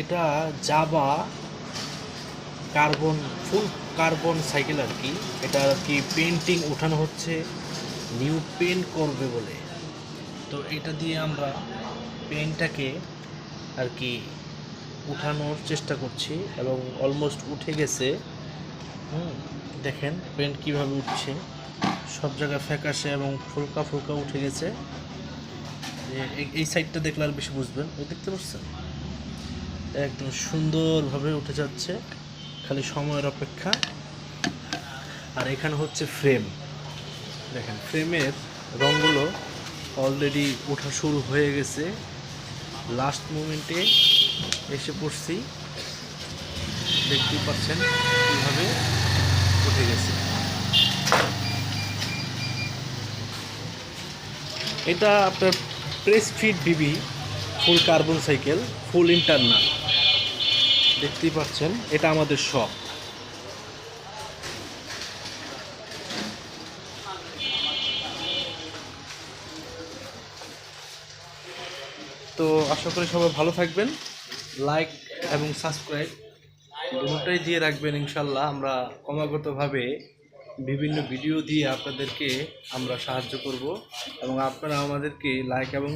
এটা জাভা কার্বন ফুল কার্বন সাইকেল আর কি। এটা আর কি পেন্টিং ওঠানো হচ্ছে, নিউ পেন্ট করবে বলে। তো এটা দিয়ে আমরা পেন্টটাকে আর কি উঠানোর চেষ্টা করছি এবং অলমোস্ট উঠে গেছে। দেখেন পেন্ট কিভাবে উঠছে, সব জায়গায় ফ্যাকাশে এবং ফুলকা ফুলকা উঠে গেছে। এই সাইডটা দেখলে আর বেশি বুঝবেন। ওই দেখতে পাচ্ছেন একদম সুন্দরভাবে উঠে যাচ্ছে, খালি সময়ের অপেক্ষা। আর এখানে হচ্ছে ফ্রেম, দেখেন ফ্রেমের রঙগুলো অলরেডি ওঠা শুরু হয়ে গেছে, লাস্ট মোমেন্টে এসে পড়ছি। দেখতেই পাচ্ছেন কীভাবে উঠে গেছে। এটা আপনার প্রেস ফিট বিবি ফুল কার্বন সাইকেল, ফুল ইন্টারনাল। দেখতেই পাচ্ছেন এটা আমাদের শপ। তো আশা করি সবাই ভালো থাকবেন, লাইক এবং সাবস্ক্রাইব দুটোটাই দিয়ে রাখবেন ইনশাল্লাহ। আমরা ক্রমাগতভাবে বিভিন্ন ভিডিও দিয়ে আপনাদেরকে আমরা সাহায্য করব এবং আপনারা আমাদেরকে লাইক এবং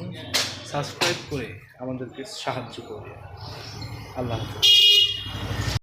সাবস্ক্রাইব করে আমাদেরকে সাহায্য করবে। আল্লাহ হাফেজ।